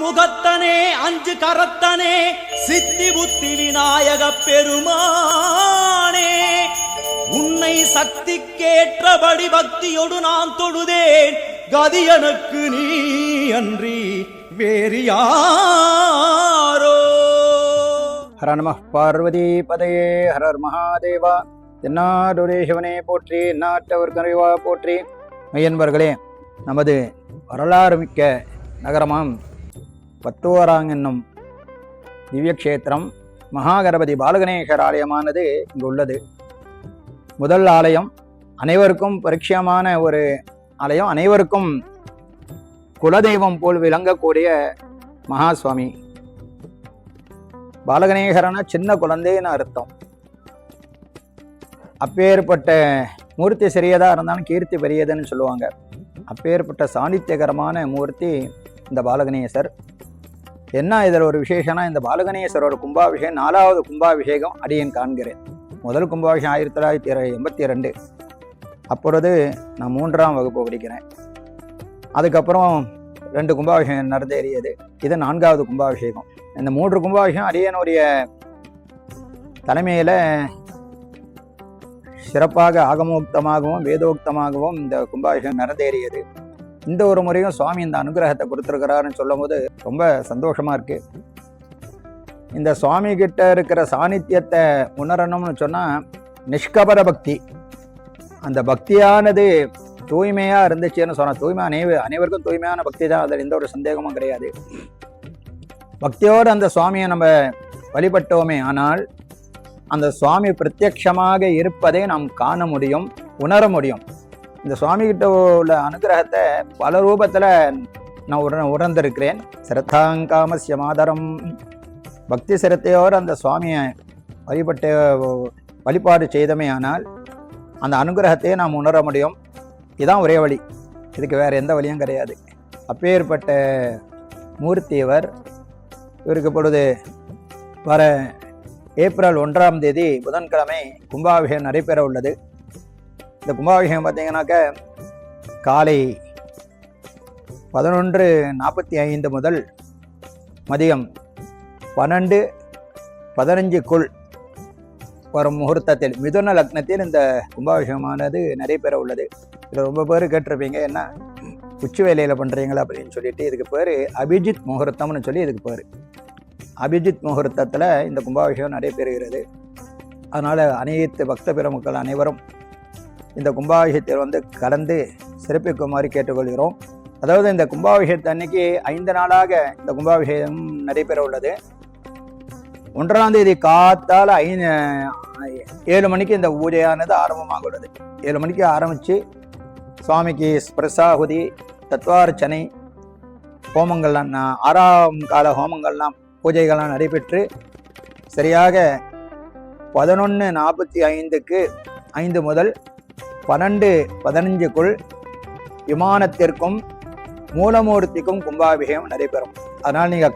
முகத்தனே அஞ்சு கரத்தனே சித்தி புத்தி விநாயக பெருமானே உன்னை சக்திக்கேற்றபடி பக்தியோடு நான் தொழுதேன். கதி எனக்கு நீ அன்றி வேறு யாரோ. ஹர நம பார்வதி பதையே ஹரர் மகாதேவா. தென்னாடுடைய சிவனே போற்றி, நாட்டவர் கரைவா போற்றி. மையன்பர்களே, நமது வரலாறு மிக்க நகரமாம் பத்தோராங் என்னும் திவ்யக்ஷேத்திரம் மகாகணபதி பாலகணேஸ்வர ஆலயமானது இங்கு உள்ளது. முதல் ஆலயம், அனைவருக்கும் பரிட்சயமான ஒரு ஆலயம், அனைவருக்கும் குலதெய்வம் போல் விளங்கக்கூடிய மகாசுவாமி. பாலகணேஸ்வரனா சின்ன குழந்தைன்னு அர்த்தம். அப்பேற்பட்ட மூர்த்தி சிறியதாக இருந்தாலும் கீர்த்தி பெரியதுன்னு சொல்லுவாங்க. அப்பேற்பட்ட சாநித்தியகரமான மூர்த்தி இந்த பாலகணேசர். என்ன இதில் ஒரு விசேஷம்னா, இந்த பாலகணேஸ்வரோட கும்பாபிஷேகம் 4வது கும்பாபிஷேகம் அடியேன் காண்கிறேன். முதல் கும்பாபிஷேகம் 1982. அப்பொழுது நான் 3ஆம் வகுப்பு படிக்கிறேன். அதுக்கப்புறம் 2 கும்பாபிஷேகம் நடந்தேறியது. இது 4வது கும்பாபிஷேகம். இந்த 3 கும்பாபிஷேகம் அடியனுடைய தலைமையில் சிறப்பாக ஆகமோக்தமாகவும் வேதோக்தமாகவும் இந்த கும்பாபிஷேகம் நடந்தேறியது. இந்த ஒரு முறையும் சுவாமி இந்த அனுகிரகத்தை கொடுத்துருக்கிறாருன்னு சொல்லும் போது ரொம்ப சந்தோஷமா இருக்கு. இந்த சுவாமி கிட்ட இருக்கிற சாநித்தியத்தை உணரணும்னு சொன்னா நிஷ்கபர பக்தி, அந்த பக்தியானது தூய்மையா இருந்துச்சுன்னு சொன்னா, தூய்மை அனைவருக்கும் தூய்மையான பக்தி தான், அதில் எந்த ஒரு சந்தேகமும் கிடையாது. பக்தியோடு அந்த சுவாமியை நம்ம வழிபட்டோமே ஆனால் அந்த சுவாமி பிரத்யட்சமாக இருப்பதை நாம் காண முடியும், உணர முடியும். இந்த சுவாமி கிட்ட உள்ள அனுகிரகத்தை பல ரூபத்தில் நான் உணர்ந்திருக்கிறேன். சிரத்தாங்காமஸ்ய மாதரம், பக்தி சிரத்தையோடு அந்த சுவாமியை வழிபாடு செய்தமே ஆனால் அந்த அனுகிரகத்தையே நாம் உணர முடியும். இதுதான் ஒரே வழி, இதுக்கு வேறு எந்த வழியும் கிடையாது. அப்பேற்பட்ட மூர்த்தி இவருக்கு பொழுது வர ஏப்ரல் 1ஆம் தேதி புதன்கிழமை கும்பாபிஷேகம் நடைபெற உள்ளது. இந்த கும்பாபிஷேகம் பார்த்தீங்கன்னாக்க காலை 11:45 முதல் மதியம் 12:15க்குள் வரும் முகூர்த்தத்தில் மிதுன லக்னத்தில் இந்த கும்பாபிஷேகமானது நடைபெற உள்ளது. இதில் ரொம்ப பேர் கேட்டிருப்பீங்க, என்ன உச்சி வேலையில் பண்ணுறீங்களா அப்படின்னு சொல்லிட்டு. இதுக்கு பேர் அபிஜித் முகூர்த்தம்னு சொல்லி இதுக்கு பேர். அபிஜித் முகூர்த்தத்தில் இந்த கும்பாபிஷேகம் நடைபெறுகிறது. அதனால் அனைத்து பக்த பெருமக்கள் அனைவரும் இந்த கும்பாபிஷேகத்தில் கலந்து சிறப்பிக்குமாறு கேட்டுக்கொள்கிறோம். அதாவது இந்த கும்பாபிஷேகத்தை அன்னைக்கு 5 நாளாக இந்த கும்பாபிஷேகம் நடைபெற உள்ளது. 1ஆம் தேதி காத்தால் 7 மணிக்கு இந்த பூஜையானது ஆரம்பமாக உள்ளது. 7 மணிக்கு ஆரம்பித்து சுவாமிக்கு ஸ்பிரசாகுதி, தத்வார்ச்சனை, ஹோமங்கள்லாம் 6ஆம் கால ஹோமங்கள்லாம் பூஜைகள்லாம் நடைபெற்று சரியாக 11:45க்கு 5 முதல் 12:15க்குள் விமானத்திற்கும் மூலமூர்த்திக்கும் கும்பாபிஷேகம் நடைபெறும். அதனால் நீங்கள்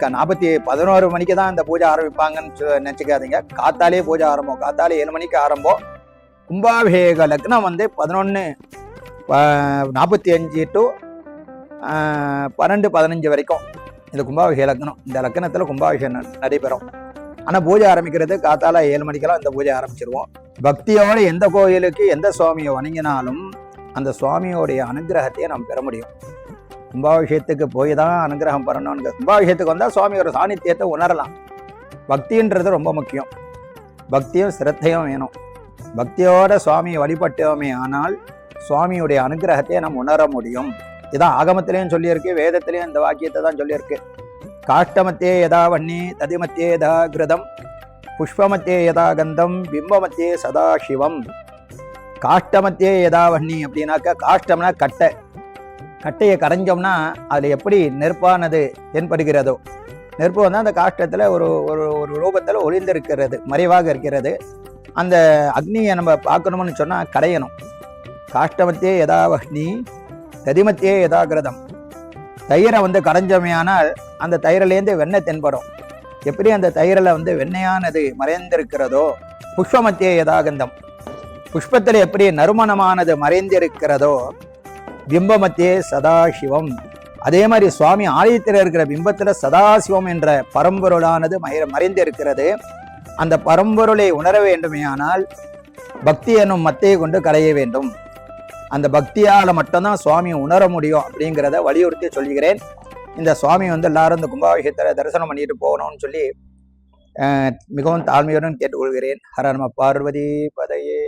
11 மணிக்கு தான் இந்த பூஜை ஆரம்பிப்பாங்கன்னு நினச்சிக்காதீங்க. காத்தாலே பூஜை ஆரம்பம், காத்தாலே 7 மணிக்கு ஆரம்பம். கும்பாபிஷேக லக்னம் 11:45 to 12:15 வரைக்கும் இந்த கும்பாபிஷேக லக்னம். இந்த லக்னத்தில் கும்பாபிஷேகம் நடைபெறும். ஆனால் பூஜை ஆரம்பிக்கிறது காத்தால 7 மணிக்கெல்லாம் இந்த பூஜை ஆரம்பிச்சிருவோம். பக்தியோடு எந்த கோயிலுக்கு எந்த சுவாமியை வணங்கினாலும் அந்த சுவாமியோடைய அனுகிரகத்தையே நாம் பெற முடியும். கும்பாபிஷேகத்துக்கு போய் தான் அனுகிரகம் பண்ணணும்னு, கும்பாபிஷேகத்துக்கு வந்தால் சுவாமியோட சாநித்தியத்தை உணரலாம். பக்தின்றது ரொம்ப முக்கியம். பக்தியும் சிரத்தையும் வேணும். பக்தியோட சுவாமியை வழிபட்டோமே ஆனால் சுவாமியுடைய அனுகிரகத்தையே நாம் உணர முடியும். இதான் ஆகமத்திலையும் சொல்லியிருக்கு, வேதத்திலையும் இந்த வாக்கியத்தை தான் சொல்லியிருக்கு. காஷ்டமத்தே யதா வன்னி ததிமத்தே யதா கிருதம் புஷ்பமத்தே யதா கந்தம் பிம்பமத்தே சதா சிவம். காஷ்டமத்தே யதா வன்னி அப்படின்னாக்கா, காஷ்டம்னா கட்டையை கரைஞ்சோம்னா அதில் எப்படி நெருப்பானது தென்படுகிறதோ, நெருப்பு அந்த காஷ்டத்தில் ஒரு ஒரு ரூபத்தில் ஒளிந்திருக்கிறது, மறைவாக இருக்கிறது. அந்த அக்னியை நம்ம பார்க்கணும்னு சொன்னால் கரையணும். காஷ்டமத்தே யதா வன்னி ததிமத்தே யதா கிருதம். தயிரை கரைஞ்சமையானால் அந்த தயிரிலேருந்து வெண்ணெய் தென்படும். எப்படி அந்த தயிரில் வெண்ணெயானது மறைந்திருக்கிறதோ, புஷ்பமத்திய யதாகந்தம், புஷ்பத்தில் எப்படி நறுமணமானது மறைந்திருக்கிறதோ, பிம்பமத்தியே சதாசிவம், அதே மாதிரி சுவாமி ஆலயத்தில் இருக்கிற பிம்பத்துல சதாசிவம் என்ற பரம்பொருளானது மறைந்து இருக்கிறது. அந்த பரம்பொருளை உணர வேண்டுமேயானால் பக்தி என்னும் மத்தையை கொண்டு கரைய வேண்டும். அந்த பக்தியால மட்டும்தான் சுவாமியை உணர முடியும் அப்படிங்கிறத வலியுறுத்தி சொல்கிறேன். இந்த சுவாமி எல்லாரும் இந்த கும்பாபிஷேகத்தை தரிசனம் பண்ணிட்டு போகணும்னு சொல்லி மிகவும் தாழ்மையுடன் கேட்டுக்கொள்கிறேன். ஹர நம பார்வதி பதையே.